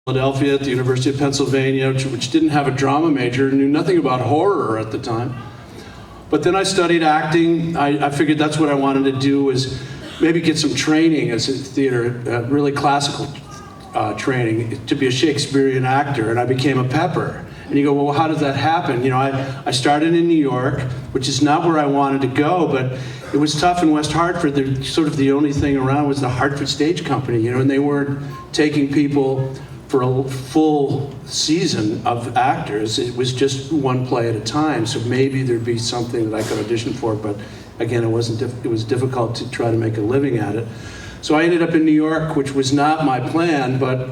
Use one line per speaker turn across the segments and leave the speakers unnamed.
Philadelphia at the University of Pennsylvania, which didn't have a drama major, knew nothing about horror at the time. But then I studied acting. I figured that's what I wanted to do, was maybe get some training as a theater, really classical training, to be a Shakespearean actor, and I became a Pepper. And you go, well, how does that happen? You know, I started in New York, which is not where I wanted to go, but it was tough in West Hartford. Sort of the only thing around was the Hartford Stage Company, you know, and they weren't taking people for a full season of actors. It was just one play at a time, so maybe there'd be something that I could audition for, but again, it was difficult to try to make a living at it. So I ended up in New York, which was not my plan, but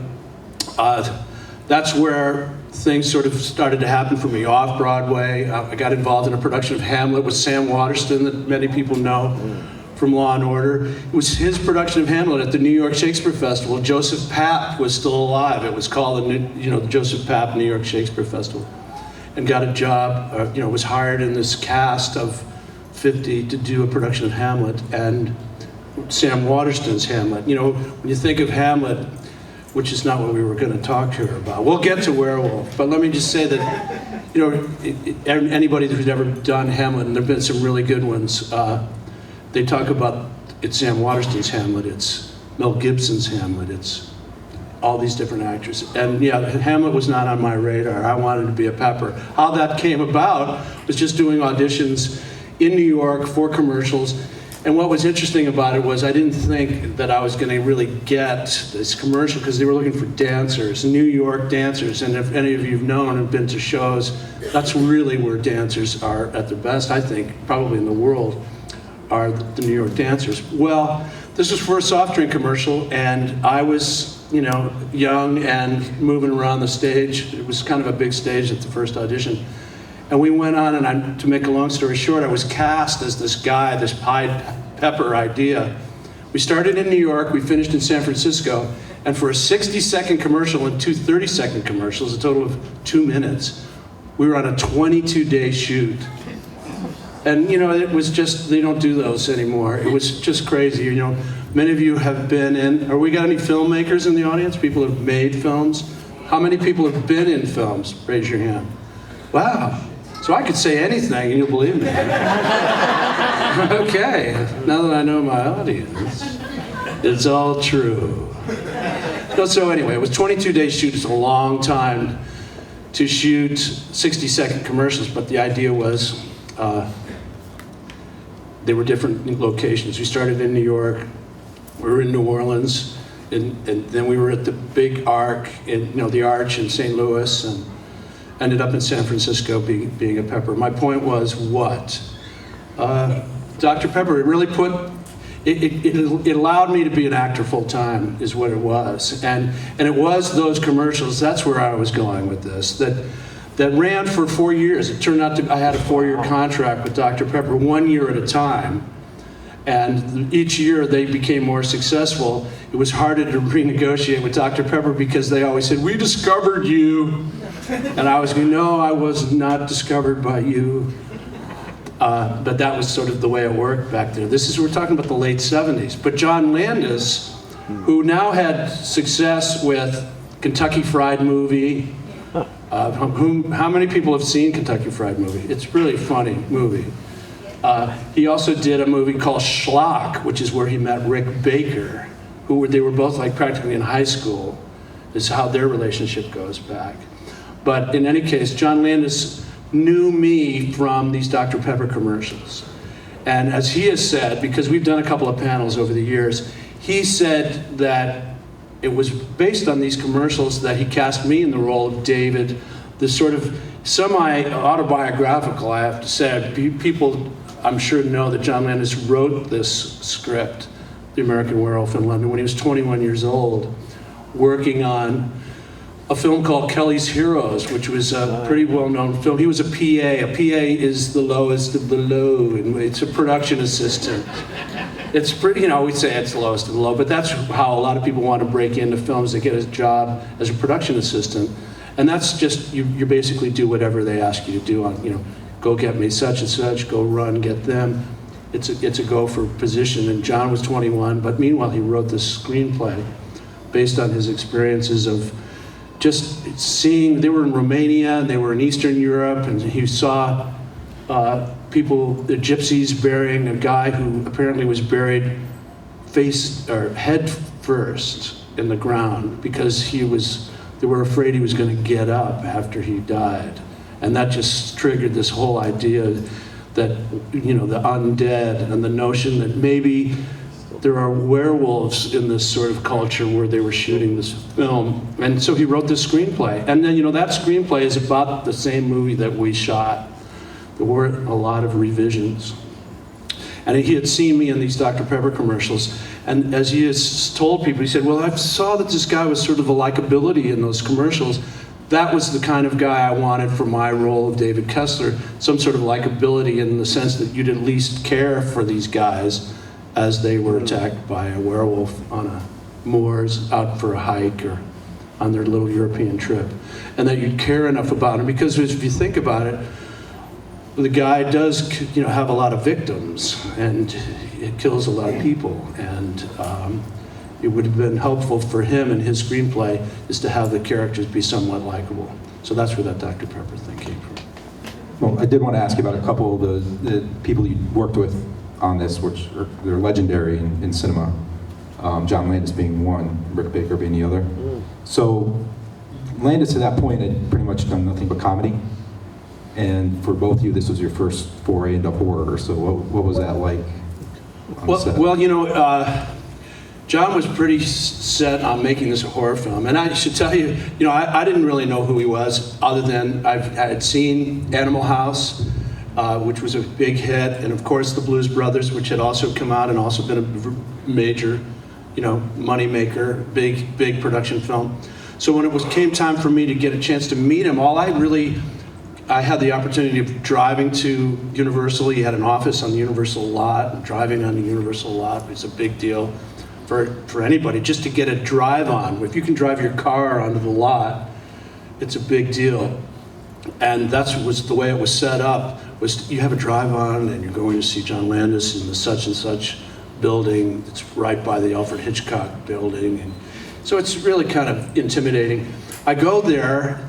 that's where things sort of started to happen for me. Off Broadway, I got involved in a production of Hamlet with Sam Waterston that many people know from Law and Order. It was his production of Hamlet at the New York Shakespeare Festival. Joseph Papp was still alive. It was called the Joseph Papp New York Shakespeare Festival, and got a job. Was hired in this cast of 50 to do a production of Hamlet, and Sam Waterston's Hamlet. You know, when you think of Hamlet, which is not what we were going to talk to her about. We'll get to Werewolf, but let me just say that, you know, anybody who's ever done Hamlet, and there've been some really good ones, they talk about it's Sam Waterston's Hamlet, it's Mel Gibson's Hamlet, it's all these different actors. And yeah, Hamlet was not on my radar. I wanted to be a Pepper. How that came about was just doing auditions in New York for commercials. And what was interesting about it was I didn't think that I was going to really get this commercial, because they were looking for dancers, New York dancers. And if any of you have known and been to shows, that's really where dancers are at their best, I think, probably in the world, are the New York dancers. Well, this was for a soft drink commercial, and I was, you know, young and moving around the stage. It was kind of a big stage at the first audition. And we went on, and to make a long story short, I was cast as this guy, this Pied Pepper idea. We started in New York, we finished in San Francisco, and for a 60-second commercial and two 30-second commercials, a total of 2 minutes, we were on a 22-day shoot. And you know, it was just, they don't do those anymore. It was just crazy. You know, many of you have been in, we got any filmmakers in the audience? People who have made films? How many people have been in films? Raise your hand. Wow. So I could say anything and you'll believe me. Okay, now that I know my audience, it's all true. So anyway, it was 22-day shoot. It's a long time to shoot 60-second commercials, but the idea was they were different locations. We started in New York, we were in New Orleans, and then we were at the big Arc, the Arch in St. Louis, and ended up in San Francisco being a Pepper. My point was what? Dr. Pepper, it really it allowed me to be an actor full time, is what it was. And it was those commercials, that's where I was going with this, that ran for 4 years. It turned out I had a 4-year contract with Dr. Pepper, 1 year at a time. And each year they became more successful. It was harder to renegotiate with Dr. Pepper because they always said, "We discovered you." And I was going, "No, I was not discovered by you." But that was sort of the way it worked back there. We're talking about the late 70s. But John Landis, who now had success with Kentucky Fried Movie, how many people have seen Kentucky Fried Movie? It's really a funny movie. He also did a movie called Schlock, which is where he met Rick Baker, they were both like practically in high school, is how their relationship goes back. But in any case, John Landis knew me from these Dr. Pepper commercials. And as he has said, because we've done a couple of panels over the years, he said that it was based on these commercials that he cast me in the role of David, this sort of semi-autobiographical, I have to say. People, I'm sure, know that John Landis wrote this script, The American Werewolf in London, when he was 21 years old, working on a film called Kelly's Heroes, which was a pretty well-known film. He was a PA. A PA is the lowest of the low, and it's a production assistant. It's pretty, we'd say it's the lowest of the low, but that's how a lot of people want to break into films. They get a job as a production assistant. And that's just, you basically do whatever they ask you to do on, go get me such and such, go run, get them. It's a go for position. And John was 21, but meanwhile he wrote this screenplay based on his experiences of just seeing, they were in Romania and they were in Eastern Europe, and he saw people, the gypsies, burying a guy who apparently was buried head first in the ground because they were afraid he was going to get up after he died. And that just triggered this whole idea that, you know, the undead and the notion that maybe there are werewolves in this sort of culture where they were shooting this film. And so he wrote this screenplay. And then, you know, that screenplay is about the same movie that we shot. There were a lot of revisions. And he had seen me in these Dr. Pepper commercials. And as he has told people, he said, well, I saw that this guy was sort of a likability in those commercials. That was the kind of guy I wanted for my role of David Kessler, some sort of likability in the sense that you'd at least care for these guys as they were attacked by a werewolf on a moors out for a hike or on their little European trip. And that you'd care enough about him, because if you think about it, the guy does, you know, have a lot of victims, and it kills a lot of people, and it would have been helpful for him in his screenplay is to have the characters be somewhat likable. So that's where that Dr. Pepper thing came from.
Well, I did want to ask you about a couple of the people you worked with on this, which they're legendary in cinema. John Landis being one, Rick Baker being the other. So Landis to that point had pretty much done nothing but comedy. And for both of you, this was your first foray into horror. So what was that like on set?
Well, you know, John was pretty set on making this a horror film. And I should tell you, you know, I didn't really know who he was, other than I had seen Animal House, which was a big hit, and of course the Blues Brothers, which had also come out and also been a major, you know, money maker, big production film. So when it came time for me to get a chance to meet him, I had the opportunity of driving to Universal. He had an office on the Universal lot, and driving on the Universal lot was a big deal for anybody, just to get a drive on. If you can drive your car onto the lot, it's a big deal. And that was the way it was set up, was you have a drive on and you're going to see John Landis in the such and such building. It's right by the Alfred Hitchcock building. And so it's really kind of intimidating. I go there,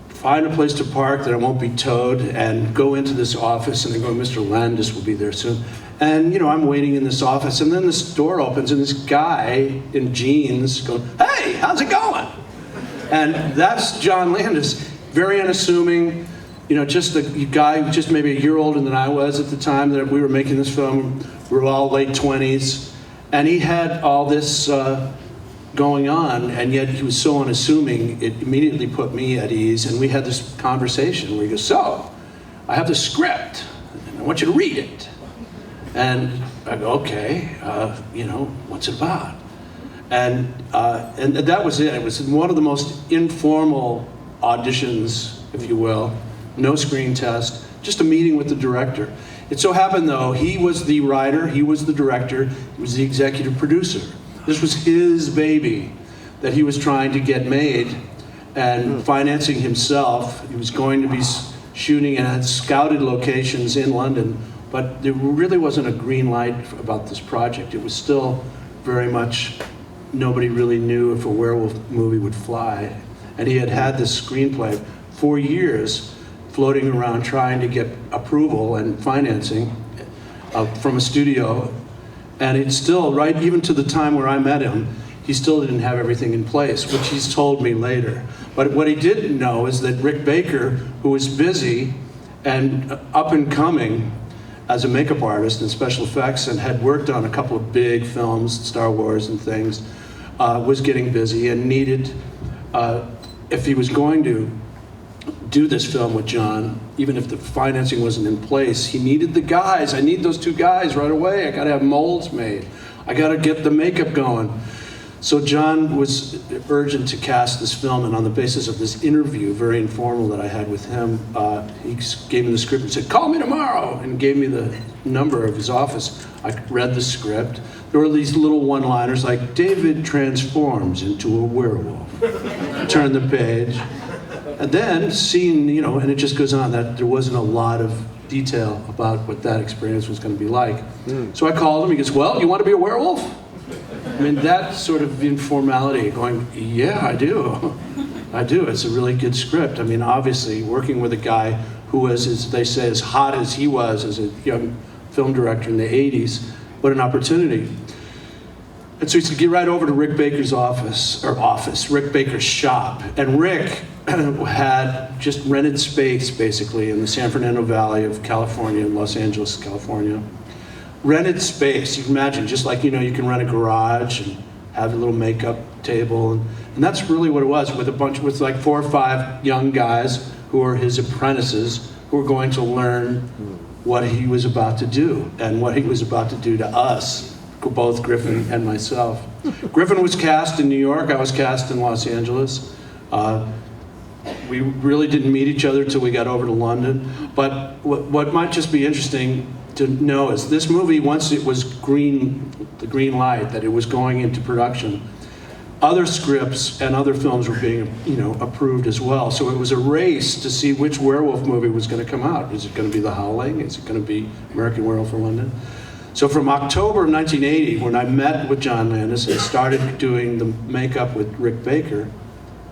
find a place to park that I won't be towed, and go into this office, and they go, Mr. Landis will be there soon. And, you know, I'm waiting in this office, and then this door opens, and this guy in jeans goes, hey, how's it going? And that's John Landis, very unassuming, you know, just a guy just maybe a year older than I was at the time that we were making this film. We were all late 20s, and he had all this going on, and yet he was so unassuming, it immediately put me at ease, and we had this conversation where he goes, so, I have the script, and I want you to read it. And I go, okay, you know, what's it about? And that was it. It was one of the most informal auditions, if you will, no screen test, just a meeting with the director. It so happened, though, he was the writer, he was the director, he was the executive producer. This was his baby that he was trying to get made and financing himself. He was going to be shooting at scouted locations in London, but there really wasn't a green light about this project. It was still very much, nobody really knew if a werewolf movie would fly. And he had had this screenplay for years floating around trying to get approval and financing from a studio. And it's still, right, even to the time where I met him, he still didn't have everything in place, which he's told me later. But what he didn't know is that Rick Baker, who was busy and up and coming as a makeup artist in special effects and had worked on a couple of big films, Star Wars and things, was getting busy and needed, if he was going to do this film with John, even if the financing wasn't in place, he needed the guys. I need those two guys right away. I gotta have molds made. I gotta get the makeup going. So John was urgent to cast this film, and on the basis of this interview, very informal, that I had with him, he gave me the script and said, call me tomorrow, and gave me the number of his office. I read the script. There were these little one-liners like, David transforms into a werewolf. Turn the page. And then seeing, you know, and it just goes on, that there wasn't a lot of detail about what that experience was going to be like. So I called him, he goes, well, you want to be a werewolf? I mean, that sort of informality, going, yeah, I do. I do. It's a really good script. I mean, obviously, working with a guy who was, as they say, as hot as he was as a young film director in the 80s, what an opportunity. And so he said, get right over to Rick Baker's Rick Baker's shop. And Rick had just rented space, basically, in the San Fernando Valley of California, in Los Angeles, California. Rented space, you can imagine, just like, you know, you can rent a garage and have a little makeup table. And that's really what it was, with like 4 or 5 young guys who were his apprentices, who were going to learn what he was about to do, and what he was about to do to us, both Griffin and myself. Griffin was cast in New York, I was cast in Los Angeles. We really didn't meet each other till we got over to London. But what might just be interesting to know is this movie, once it was the green light that it was going into production, other scripts and other films were being, you know, approved as well. So it was a race to see which werewolf movie was going to come out. Is it going to be The Howling? Is it going to be American Werewolf for London? So from October of 1980, when I met with John Landis and started doing the makeup with Rick Baker,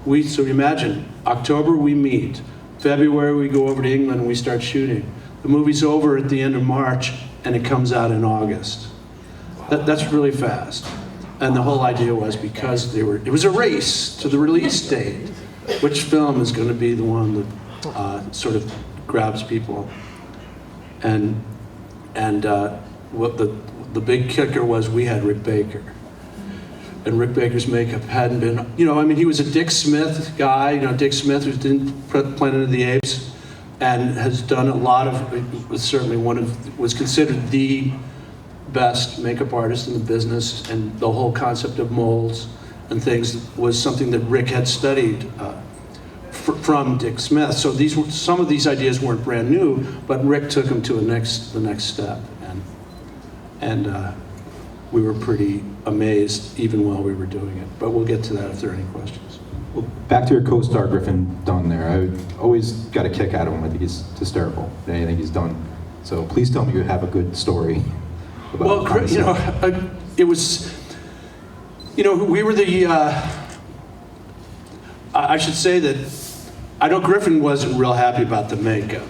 so imagine, October we meet, February we go over to England and we start shooting. The movie's over at the end of March and it comes out in August. That's really fast. And the whole idea was because it was a race to the release date. Which film is going to be the one that sort of grabs people? And what the big kicker was, we had Rick Baker. And Rick Baker's makeup hadn't been, you know, I mean, he was a Dick Smith guy, you know, Dick Smith who did Planet of the Apes and has done a lot of, was certainly was considered the best makeup artist in the business, and the whole concept of molds and things was something that Rick had studied from Dick Smith. So some of these ideas weren't brand new, but Rick took them to the next step. And we were pretty amazed even while we were doing it. But we'll get to that if there are any questions.
Well, back to your co-star Griffin Dunn there. I always got a kick out of him. I think he's hysterical in anything he's done. So please tell me you have a good story about
Well, you know, it was, you know, we were the, I should say that I know Griffin wasn't real happy about the makeup,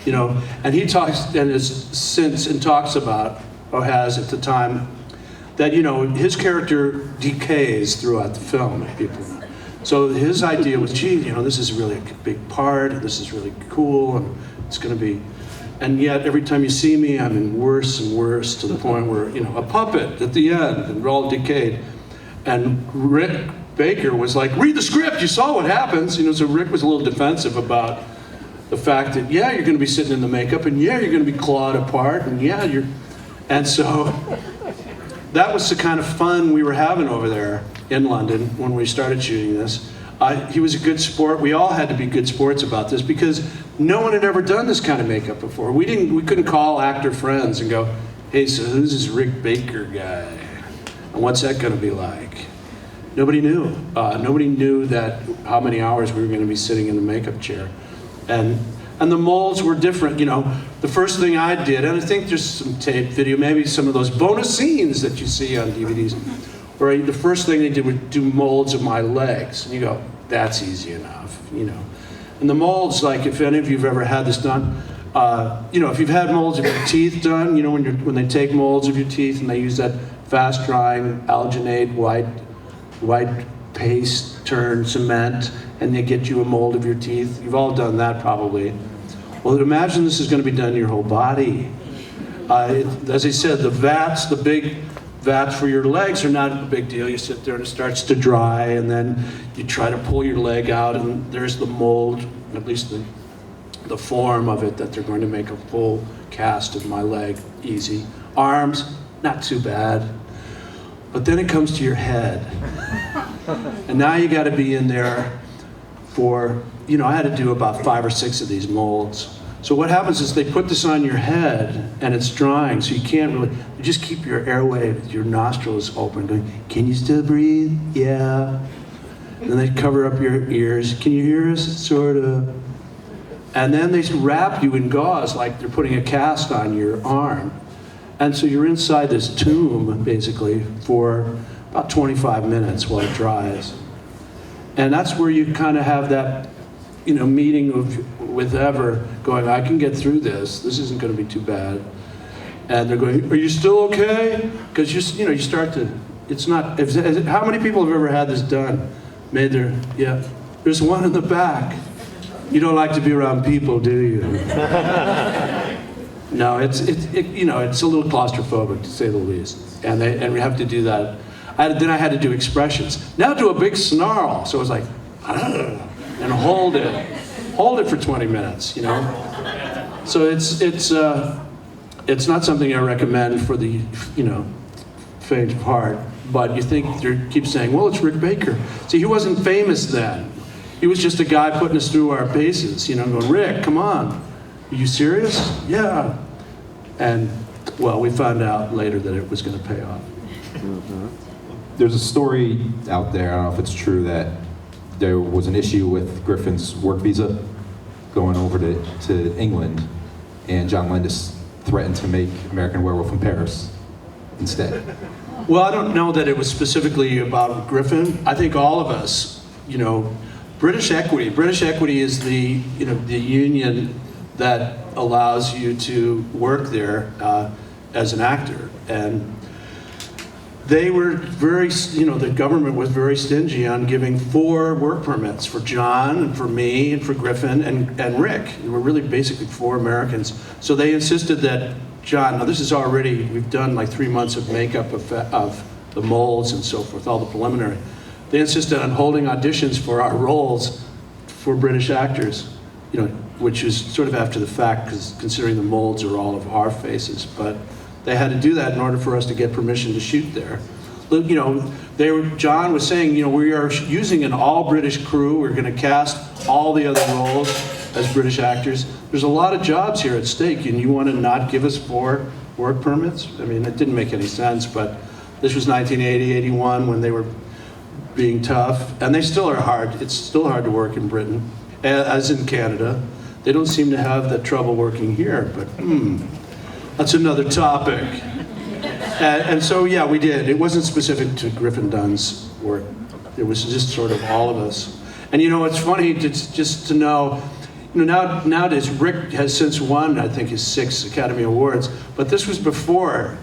you know, and he talks and has since and talks about, or has at the time, that, you know, his character decays throughout the film, if people know. So his idea was, gee, you know, this is really a big part, and this is really cool, and it's going to be, and yet every time you see me, I'm in worse and worse, to the point where, you know, a puppet at the end, and we're all decayed. And Rick Baker was like, read the script, you saw what happens. You know, so Rick was a little defensive about the fact that, yeah, you're going to be sitting in the makeup, and yeah, you're going to be clawed apart, and yeah, and so that was the kind of fun we were having over there in London when we started shooting this. He was a good sport. We all had to be good sports about this because no one had ever done this kind of makeup before. We couldn't call actor friends and go, hey, so who's this Rick Baker guy? And what's that going to be like? Nobody knew. Nobody knew how many hours we were going to be sitting in the makeup chair. And the molds were different, you know. The first thing I did, and I think there's some tape video, maybe some of those bonus scenes that you see on DVDs, where the first thing they did was do molds of my legs. And you go, that's easy enough, you know. And the molds, like if any of you have ever had this done, you know, if you've had molds of your teeth done, you know, when they take molds of your teeth and they use that fast drying alginate white paste turned cement, and they get you a mold of your teeth. You've all done that probably. Well, imagine this is going to be done in your whole body. As I said, the big vats for your legs are not a big deal. You sit there and it starts to dry, and then you try to pull your leg out, and there's the mold, at least the form of it, that they're going to make a full cast of my leg. Easy. Arms, not too bad. But then it comes to your head. And now you got to be in there for, you know, I had to do about 5 or 6 of these molds. So what happens is they put this on your head and it's drying, so you can't really, you just keep your airway, your nostrils open, going, can you still breathe? Yeah. And then they cover up your ears. Can you hear us? Sort of. And then they wrap you in gauze like they're putting a cast on your arm. And so you're inside this tomb, basically, for about 25 minutes while it dries. And that's where you kind of have that, meeting with Ever going, I can get through this. This isn't going to be too bad. And they're going, are you still okay? Because you start to, it's not, how many people have ever had this done? Yeah. There's one in the back. You don't like to be around people, do you? No, it's a little claustrophobic to say the least. And we have to do that. Then I had to do expressions. Now do a big snarl. So it was like, and hold it for 20 minutes, So it's not something I recommend for the, faint of heart. But you think they keep saying, well, it's Rick Baker. See, he wasn't famous then. He was just a guy putting us through our paces, going, Rick, come on. Are you serious? Yeah. And, well, we found out later that it was going to pay off.
There's a story out there, I don't know if it's true, that there was an issue with Griffin's work visa going over to England, and John Landis threatened to make American Werewolf in Paris instead.
Well, I don't know that it was specifically about Griffin. I think all of us, British Equity is the, the union that allows you to work there as an actor. And they were very, the government was very stingy on giving 4 work permits for John and for me and for Griffin and Rick. There were really basically 4 Americans. So they insisted that John, now this is already, we've done like 3 months of makeup of the molds and so forth, all the preliminary. They insisted on holding auditions for our roles for British actors, which is sort of after the fact, because considering the molds are all of our faces, but they had to do that in order for us to get permission to shoot there. John was saying, we are using an all British crew, we're gonna cast all the other roles as British actors. There's a lot of jobs here at stake, and you want to not give us 4 work permits? I mean, it didn't make any sense, but this was 1980, 81, when they were being tough, and they still are hard. It's still hard to work in Britain, as in Canada. They don't seem to have that trouble working here, but that's another topic. And so, yeah, we did. It wasn't specific to Griffin Dunn's work. It was just sort of all of us. And it's funny just to know, nowadays Rick has since won, I think, his 6 Academy Awards, but this was before.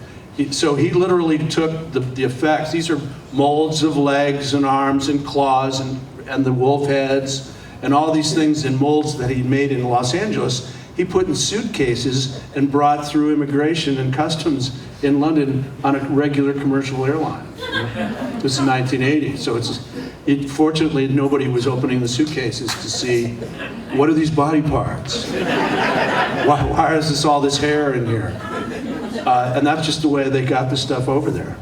So he literally took the effects. These are molds of legs and arms and claws and the wolf heads and all these things in molds that he made in Los Angeles. He put in suitcases and brought through immigration and customs in London on a regular commercial airline. This is 1980, so fortunately nobody was opening the suitcases to see, what are these body parts? Why is all this hair in here? And that's just the way they got the stuff over there.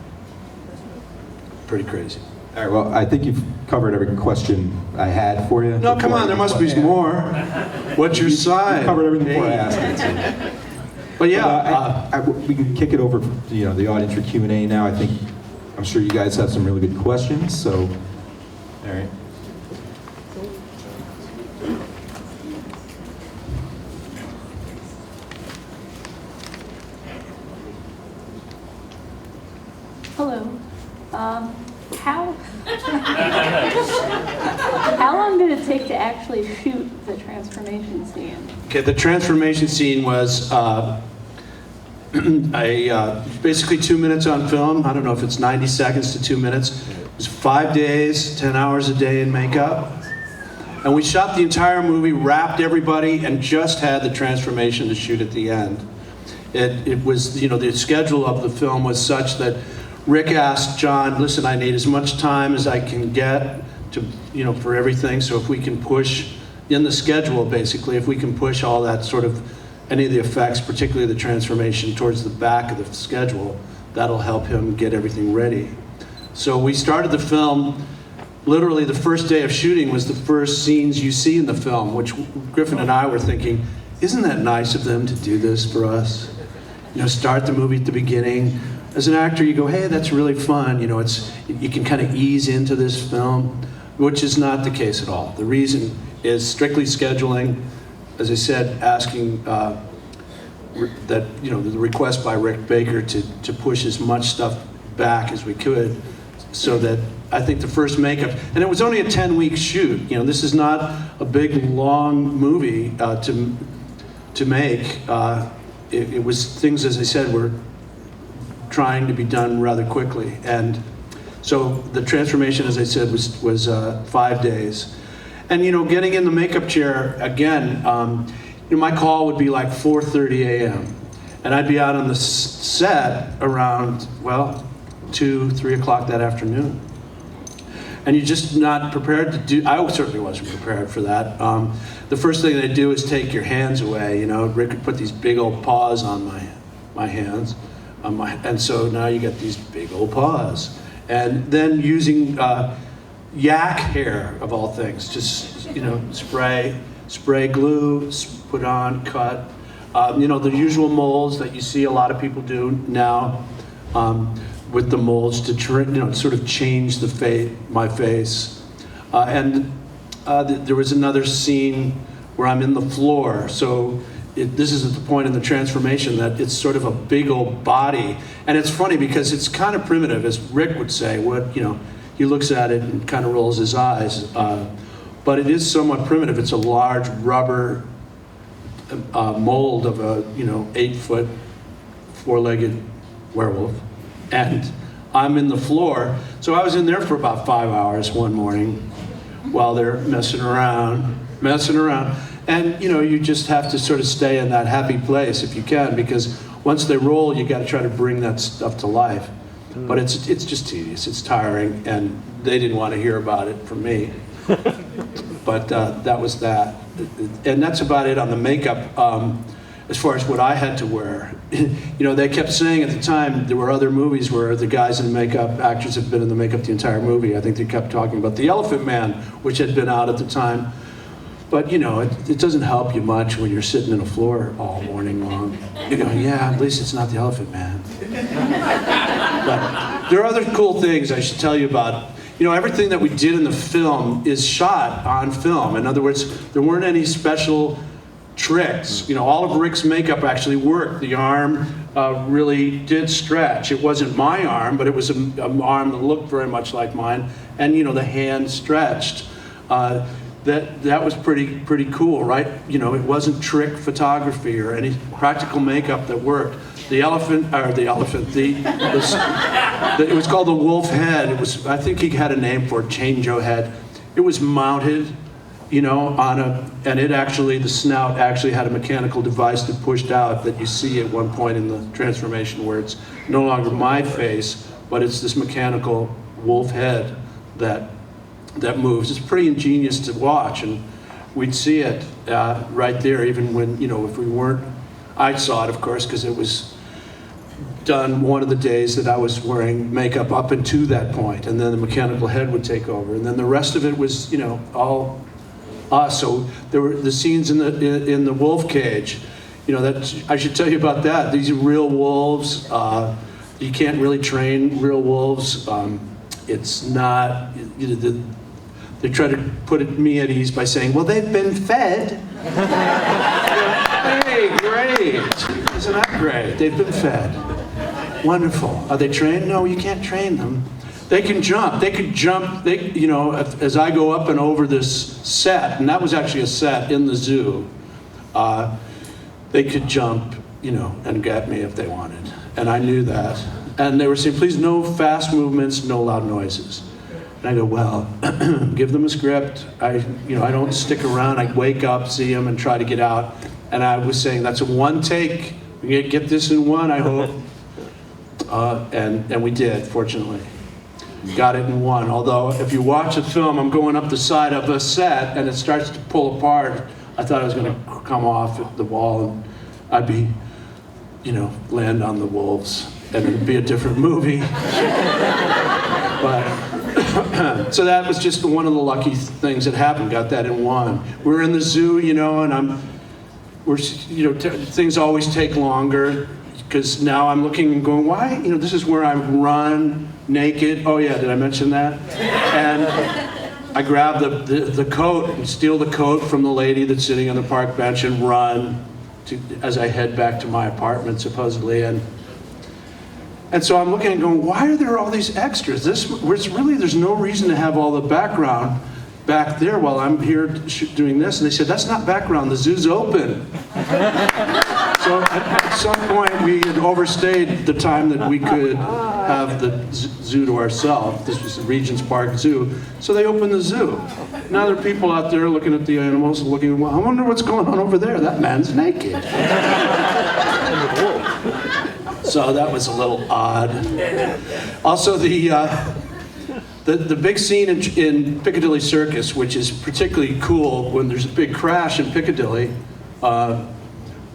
Pretty crazy.
All right, well, I think you've covered every question I had for you.
No, come on, there must be more. What's your side?
You covered everything before I asked it.
But yeah,
we can kick it over to the audience for Q&A now. I'm sure you guys have some really good questions, so, all right.
Hello. How long did it take to actually shoot the transformation scene?
Okay, the transformation scene was basically 2 minutes on film. I don't know if it's 90 seconds to 2 minutes. It was 5 days, 10 hours a day in makeup. And we shot the entire movie, wrapped everybody, and just had the transformation to shoot at the end. It was, the schedule of the film was such that Rick asked John, listen, I need as much time as I can get to, for everything. So if we can push in the schedule, basically, if we can push all that sort of, any of the effects, particularly the transformation, towards the back of the schedule, that'll help him get everything ready. So we started the film, literally the first day of shooting was the first scenes you see in the film, which Griffin and I were thinking, isn't that nice of them to do this for us? Start the movie at the beginning. As an actor, you go, hey, that's really fun. You can kind of ease into this film, which is not the case at all. The reason is strictly scheduling. As I said, asking that, the request by Rick Baker to push as much stuff back as we could so that I think the first makeup, and it was only a 10-week shoot. You know, this is not a big, long movie to make. It was things, as I said, were trying to be done rather quickly. And so the transformation, as I said, was 5 days. And, you know, getting in the makeup chair, again, you know, my call would be like 4:30 a.m. And I'd be out on the set around, well, 2, 3 o'clock that afternoon. And you're just not prepared to do, I certainly wasn't prepared for that. The first thing they do is take your hands away. You know, Rick would put these big old paws on my hands. And so now you get these big old paws. And then using yak hair, of all things, just, you know, spray glue, put on, cut. You know, the usual molds that you see a lot of people do now, with the molds to you know, sort of change my face. There was another scene where I'm in the floor. So this is at the point in the transformation that it's sort of a big old body. And it's funny because it's kind of primitive, as Rick would say. You know, he looks at it and kind of rolls his eyes. But it is somewhat primitive. It's a large rubber mold of a, you know, 8-foot, 4-legged werewolf. And I'm in the floor. So I was in there for about 5 hours one morning while they're messing around. And, you know, you just have to sort of stay in that happy place if you can, because once they roll, you got to try to bring that stuff to life. But it's just tedious, it's tiring, and they didn't want to hear about it from me. But that was that. And that's about it on the makeup. As far as what I had to wear, you know, they kept saying at the time there were other movies where the guys in the makeup, actors have been in the makeup the entire movie. I think they kept talking about The Elephant Man, which had been out at the time. But, you know, it doesn't help you much when you're sitting in a floor all morning long. You go, yeah, at least it's not The Elephant Man. But there are other cool things I should tell you about. You know, everything that we did in the film is shot on film. In other words, there weren't any special tricks. You know, all of Rick's makeup actually worked. The arm really did stretch. It wasn't my arm, but it was an arm that looked very much like mine. And, you know, the hand stretched. That was pretty cool, right? You know, it wasn't trick photography or any practical makeup that worked. It was called the wolf head. I think he had a name for it, Chango head. It was mounted, you know, and the snout actually had a mechanical device that pushed out that you see at one point in the transformation where it's no longer my face, but it's this mechanical wolf head that moves. It's pretty ingenious to watch, and we'd see it right there, even when, you know, if we weren't, I saw it, of course, because it was done one of the days that I was wearing makeup up until that point, and then the mechanical head would take over, and then the rest of it was, you know, all us. So there were the scenes in the wolf cage. You know, that I should tell you about that. These are real wolves. You can't really train real wolves. It's not, you know, they try to put me at ease by saying, well, they've been fed. Hey, great. Isn't that great? They've been fed. Wonderful. Are they trained? No, you can't train them. They can jump. They could jump. You know, as I go up and over this set, and that was actually a set in the zoo, they could jump, you know, and get me if they wanted. And I knew that. And they were saying, please, no fast movements, no loud noises. And I go, well, give them a script. I don't stick around. I wake up, see them, and try to get out. And I was saying, that's a one take. We get this in one, I hope. And we did, fortunately. Got it in one. Although, if you watch the film, I'm going up the side of a set, and it starts to pull apart. I thought I was going to come off at the wall, and I'd be, you know, land on the wolves, and it'd be a different movie. But so that was just one of the lucky things that happened. Got that in one. We're in the zoo, you know, and things always take longer, because now I'm looking and going, why? You know, this is where I run naked. Oh yeah, did I mention that? And I grab the coat and steal the coat from the lady that's sitting on the park bench and run as I head back to my apartment, supposedly. And And so I'm looking and going, why are there all these extras? There's no reason to have all the background back there while I'm here doing this. And they said, that's not background, the zoo's open. So at some point we had overstayed the time that we could have the zoo to ourselves. This was the Regent's Park Zoo. So they opened the zoo. Now there are people out there looking at the animals and looking, well, I wonder what's going on over there. That man's naked. So that was a little odd. Also, the big scene in Piccadilly Circus, which is particularly cool when there's a big crash in Piccadilly.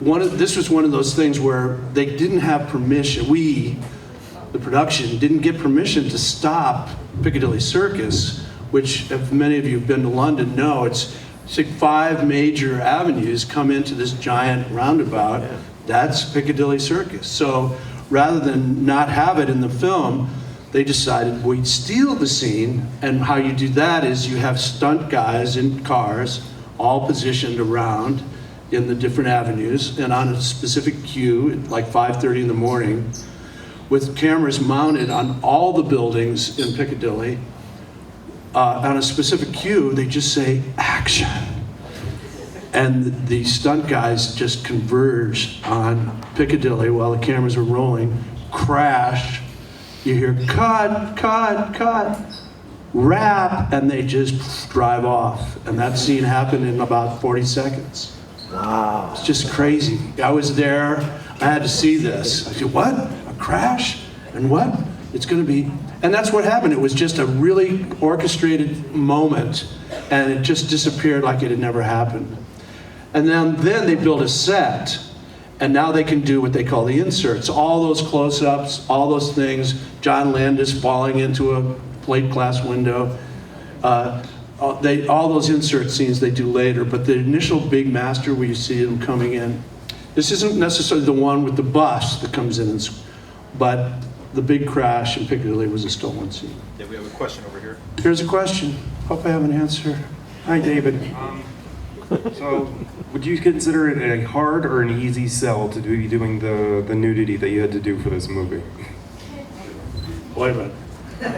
This was one of those things where they didn't have permission. We, the production, didn't get permission to stop Piccadilly Circus, which, if many of you have been to London, know it's like 5 major avenues come into this giant roundabout. That's Piccadilly Circus. So rather than not have it in the film, they decided we'd steal the scene, and how you do that is you have stunt guys in cars, all positioned around in the different avenues, and on a specific cue at like 5:30 in the morning, with cameras mounted on all the buildings in Piccadilly. On a specific cue, they just say, action. And the stunt guys just converge on Piccadilly while the cameras are rolling, crash, you hear cut, cut, cut, wrap, and they just drive off. And that scene happened in about 40 seconds. Wow. It's just crazy. I was there, I had to see this. I said, what? A crash? And what? It's gonna be, and that's what happened. It was just a really orchestrated moment, and it just disappeared like it had never happened. And then they built a set, and now they can do what they call the inserts. All those close-ups, all those things, John Landis falling into a plate glass window, all those insert scenes they do later, but the initial big master where you see them coming in, this isn't necessarily the one with the bus that comes in, but the big crash in Piccadilly was a stolen scene.
Yeah, we have a question over here.
Here's a question. Hope I have an answer. Hi, David.
So, would you consider it a hard or an easy sell to be doing the nudity that you had to do for this movie?
Wait a minute.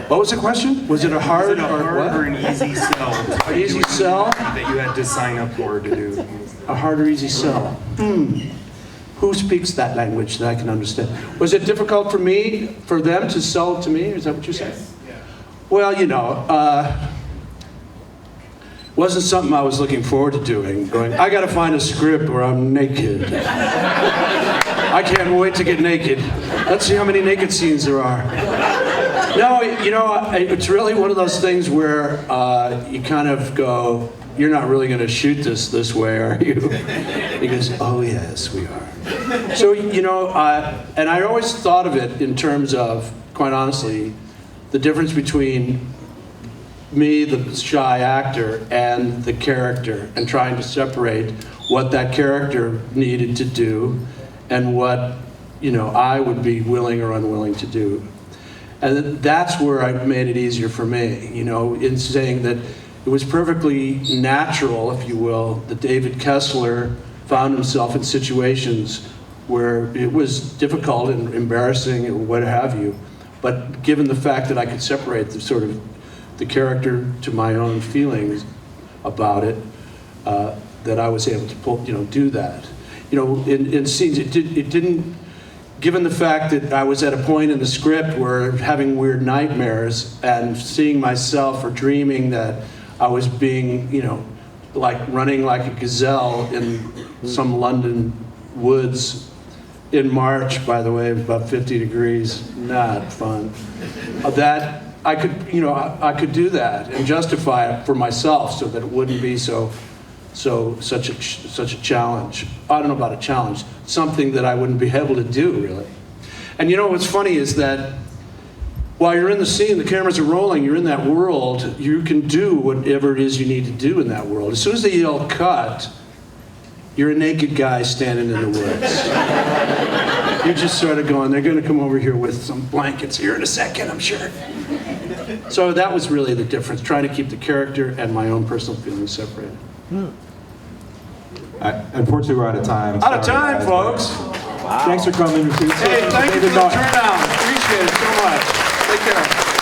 What was the question? Was it a hard,
Was it a hard or an easy sell?
An easy sell?
That you had to sign up for to do.
A hard or easy sell? Who speaks that language that I can understand? Was it difficult for them to sell it to me? Is that what you're saying?
Yes. Yeah.
Well, wasn't something I was looking forward to doing. Going, I gotta find a script where I'm naked. I can't wait to get naked. Let's see how many naked scenes there are. No, it's really one of those things where you kind of go, you're not really gonna shoot this way, are you? He goes, oh yes, we are. So, and I always thought of it in terms of, quite honestly, the difference between me, the shy actor, and the character, and trying to separate what that character needed to do and what, I would be willing or unwilling to do. And that's where I made it easier for me, in saying that it was perfectly natural, if you will, that David Kessler found himself in situations where it was difficult and embarrassing or what have you. But given the fact that I could separate the character to my own feelings about it, that I was able to do that. In scenes, it didn't, given the fact that I was at a point in the script where having weird nightmares and seeing myself or dreaming that I was being, like running like a gazelle in some London woods in March, by the way, about 50 degrees, not fun. That I could, I could do that and justify it for myself so that it wouldn't be such a challenge. I don't know about a challenge, something that I wouldn't be able to do, really. And what's funny is that while you're in the scene, the cameras are rolling, you're in that world, you can do whatever it is you need to do in that world. As soon as they yell cut, you're a naked guy standing in the woods. You're just sort of going, they're going to come over here with some blankets here in a second, I'm sure. So that was really the difference, trying to keep the character and my own personal feelings separated.
Unfortunately, we're out of time.
Out of time, folks.
Thanks for coming.
Hey, thank you for the turnout. Appreciate it. appreciate it so much. Take care.